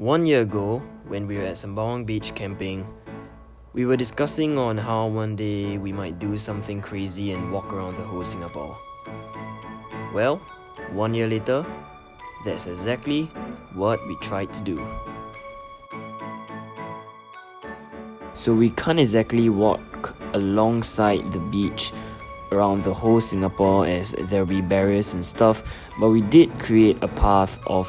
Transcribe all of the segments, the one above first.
1 year ago, when we were at Sembawang Beach camping, we were discussing on how one day we might do something crazy and walk around the whole Singapore. Well, 1 year later, that's exactly what we tried to do. So we can't exactly walk alongside the beach around the whole Singapore as there'll be barriers and stuff, but we did create a path of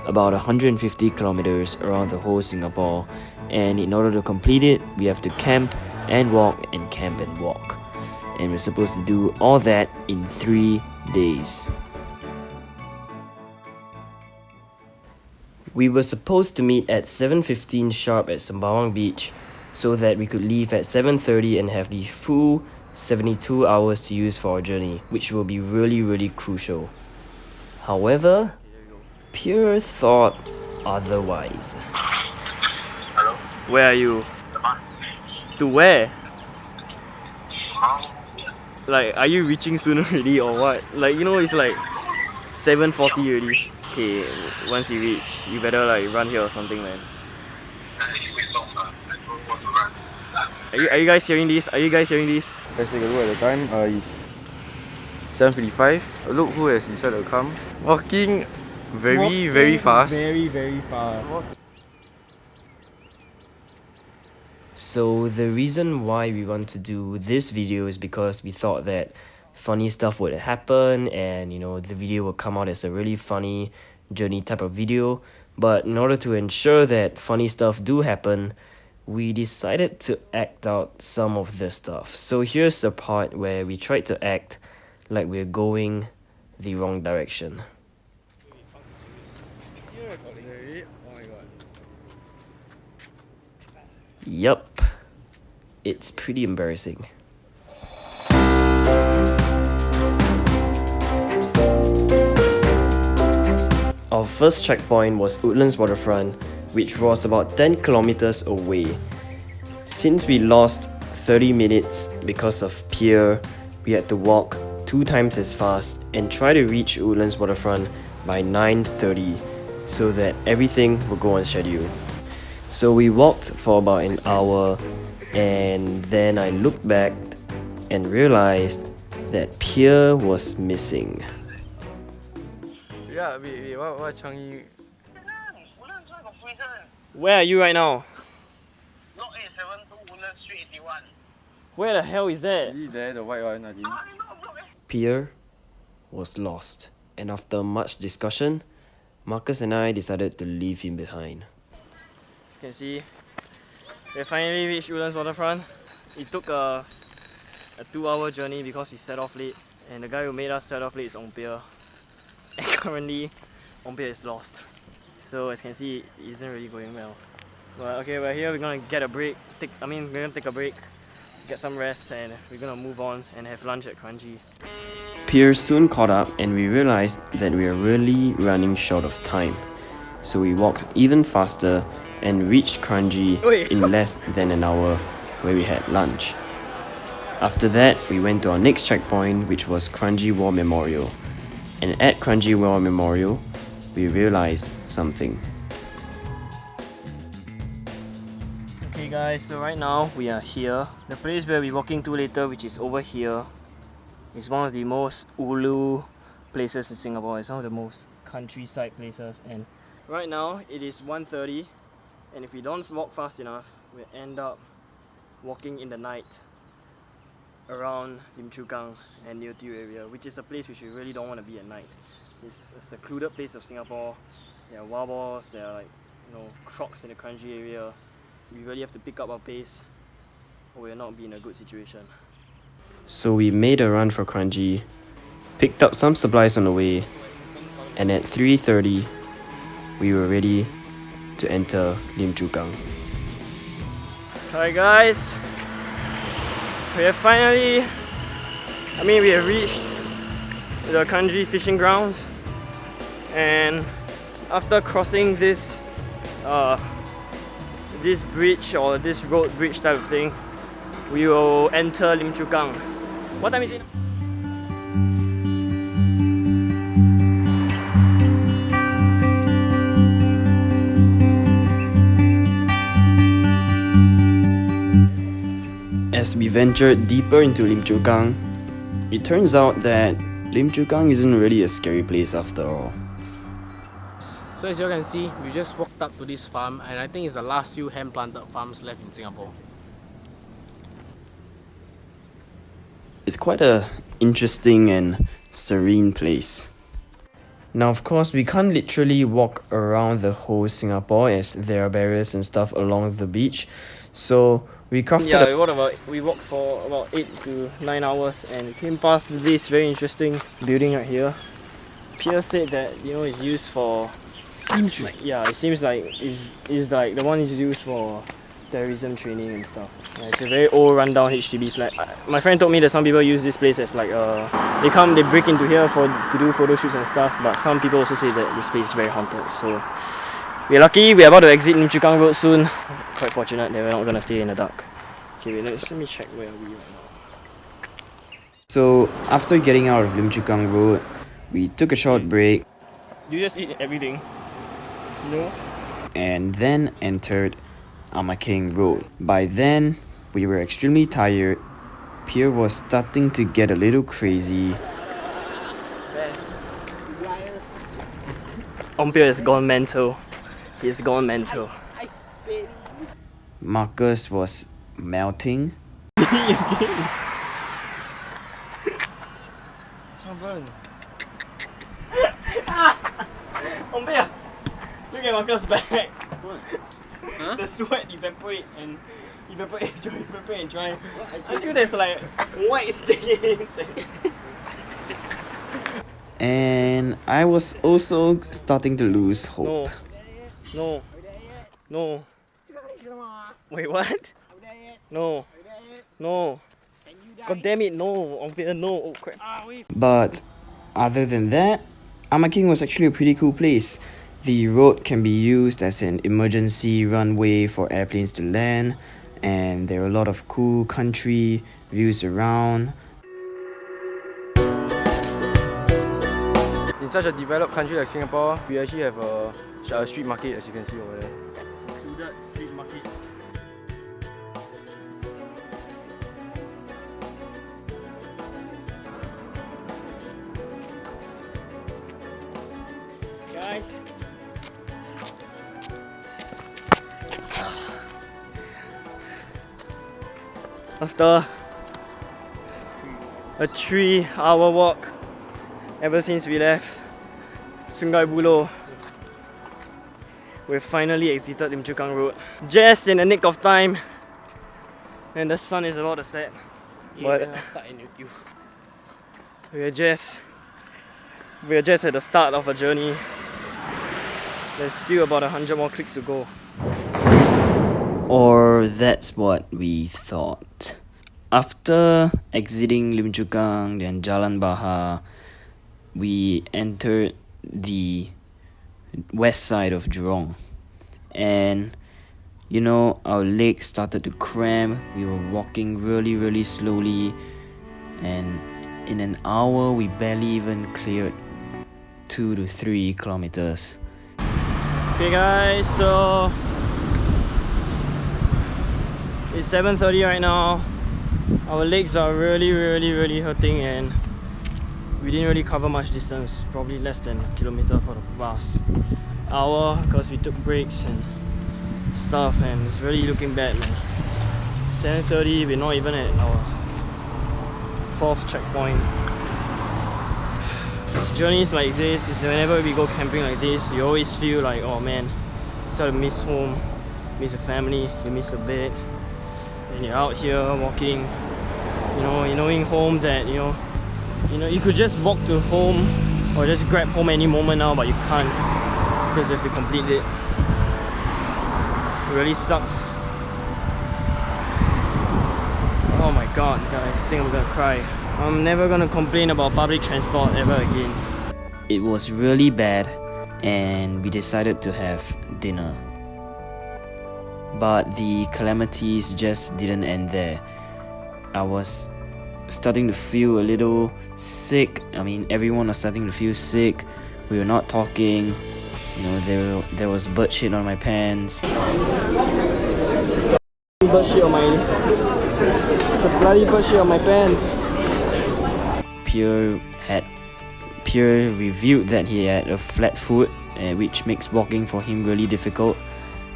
about 150 kilometers around the whole Singapore, and in order to complete it, we have to camp and walk and camp and walk. And we're supposed to do all that in 3 days. We were supposed to meet at 7:15 sharp at Sembawang Beach so that we could leave at 7:30 and have the full 72 hours to use for our journey, which will be really crucial. However, Pierre thought otherwise. Hello? Where are you? To where? Like, are you reaching soon already or what? Like, you know, it's like 7:40 already. Okay, once you reach, you better like run here or something, man. Are you guys hearing this? Are you guys hearing this? Let's take a look at the time. It's 7:55. Look who has decided to come. Walking very fast. Very fast. So the reason why we want to do this video is because we thought that funny stuff would happen and, you know, the video will come out as a really funny journey type of video. But in order to ensure that funny stuff do happen, we decided to act out some of this stuff. So here's the part where we tried to act like we're going the wrong direction. Yup, it's pretty embarrassing. Our first checkpoint was Woodlands Waterfront, which was about 10 kilometers away. Since we lost 30 minutes because of Pierre, we had to walk 2 times as fast and try to reach Woodlands Waterfront by 9:30 so that everything will go on schedule. So we walked for about an hour, and then I looked back and realized that Pierre was missing. Yeah, wait, what Changi? Where are you right now? Block 872 Woodlands Street 81. Where the hell is that? Is it there, the white one, I think? Pierre was lost, and after much discussion, Marcus and I decided to leave him behind. You can see, we finally reached Woodlands Waterfront. It took a 2-hour journey because we set off late, and the guy who made us set off late is Ong Pierre. And currently, Ong Pierre is lost. So as you can see, it isn't really going well. But okay, we're here, we're gonna get a break. We're gonna take a break, get some rest, and we're gonna move on and have lunch at Kranji. Pierre soon caught up, and we realized that we are really running short of time. So we walked even faster and reached Kranji in less than an hour, where we had lunch. After that, we went to our next checkpoint, which was Kranji War Memorial. And at Kranji War Memorial, we realized something. Okay guys, so right now we are here. The place where we're walking to later, which is over here, is one of the most ulu places in Singapore. It's one of the most countryside places, and right now it is 1:30, and if we don't walk fast enough, we'll end up walking in the night around Lim Chu Kang and Neo Tiew area, which is a place which we really don't want to be at night. It's a secluded place of Singapore. There are wild boars, there are like, you know, crocs in the Kranji area. We really have to pick up our pace or we'll not be in a good situation. So we made a run for Kranji, picked up some supplies on the way, and at 3:30 we were ready to enter Lim Chu Kang. Hi guys, we have reached the Kranji fishing grounds, and after crossing this bridge or this road bridge type of thing, we will enter Lim Chu Kang. What time is it? As we ventured deeper into Lim Chu Kang, it turns out that Lim Chu Kang isn't really a scary place after all. So as you can see, we just walked up to this farm and I think it's the last few hand planted farms left in Singapore. It's quite a interesting and serene place. Now of course we can't literally walk around the whole Singapore as there are barriers and stuff along the beach. So we crafted we walked for about 8 to 9 hours and came past this very interesting building right here. Pierre said that it's used for it seems like it's like the one is used for terrorism training and stuff. Yeah, it's a very old rundown HDB flat. My friend told me that some people use this place as like they break into here to do photo shoots and stuff, but some people also say that this place is very haunted. So we're lucky, we're about to exit Lim Chu Kang Road soon. Quite fortunate that we're not gonna stay in the dark. Okay, wait, let me check where are we right now. So after getting out of Lim Chu Kang Road, we took a short break. You just eat everything? No? And then entered King Road. By then, we were extremely tired. Pierre was starting to get a little crazy. Pierre has gone mental. He's gone mental. Marcus was melting. Pierre, look at Marcus' back. What? Huh? The sweat evaporate and dry until there's like white stains. And I was also starting to lose hope. No. Wait, what? No. God damn it, no. No. Oh crap. But other than that, King was actually a pretty cool place. The road can be used as an emergency runway for airplanes to land, and there are a lot of cool country views around. In such a developed country like Singapore, we actually have a street market, as you can see over there. Secluded street market. Guys, after a 3-hour walk ever since we left Sungai Buloh, we've finally exited Lim Chu Kang Road. Just in the nick of time, and the sun is about to set. But we're just at the start of a journey. There's still about 100 more clicks to go. Or that's what we thought. After exiting Lim Chu Kang and Jalan Bahar, we entered the west side of Jurong. And our legs started to cramp. We were walking really slowly, and in an hour we barely even cleared 2 to 3 kilometers. Okay guys, so it's 7:30 right now. Our legs are really hurting and we didn't really cover much distance, probably less than a kilometer for the past hour because we took breaks and stuff, and it's really looking bad, man. 7:30, we're not even at our 4th checkpoint. It's journeys like this, is whenever we go camping like this, you always feel like, oh man, you start to miss home, miss your family, you miss a bed, and you're out here walking, you're knowing home that you could just walk to home or just grab home any moment now, but you can't because you have to complete it. It really sucks. Oh my god, guys, I think I'm gonna cry. I'm never gonna complain about public transport ever again. It was really bad, and we decided to have dinner. But the calamities just didn't end there. I was starting to feel a little sick. I mean, everyone was starting to feel sick. We were not talking. There was bird shit on my pants. Bird shit on my It's a bloody bird on my pants. Pierre revealed that he had a flat foot, which makes walking for him really difficult,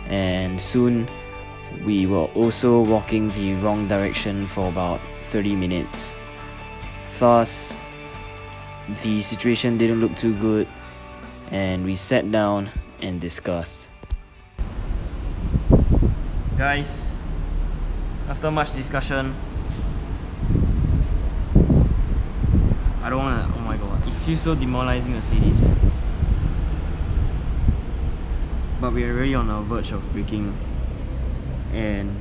and soon we were also walking the wrong direction for about 30 minutes. Thus, the situation didn't look too good, and we sat down and discussed. Guys, after much discussion, I don't wanna, oh my god, it feels so demoralizing to say this, man. But we are really on the verge of breaking, and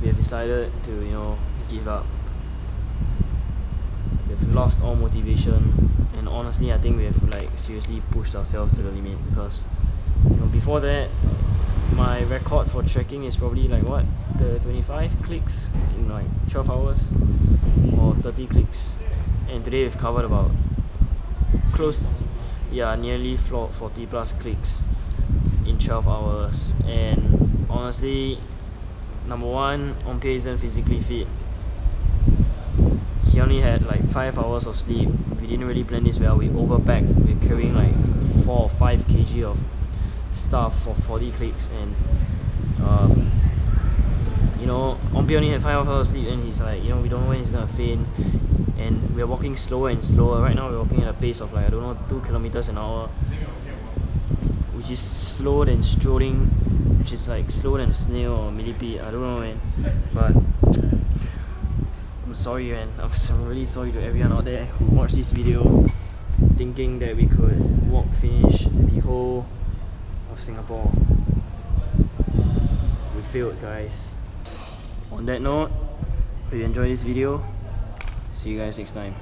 we have decided to, give up. We've lost all motivation, and honestly I think we have seriously pushed ourselves to the limit, because before that my record for trekking is probably the 25 clicks in 12 hours or 30 clicks, and today we've covered about nearly 40 plus clicks in 12 hours. And honestly, number one, Ompie isn't physically fit. He only had 5 hours of sleep. We didn't really plan this well. We overpacked. We're carrying 4 or 5 kg of stuff for 40 clicks, and Ompie only had 5 hours of sleep, and he's we don't know when he's gonna faint, and we're walking slower and slower. Right now we're walking at a pace of 2 kilometers an hour, which is slower than strolling, which is slower than a snail or a millipede. I don't know, man, but I'm sorry, man. I'm really sorry to everyone out there who watched this video thinking that we could finish the whole of Singapore. We failed, guys. On that note, if you enjoyed this video, see you guys next time.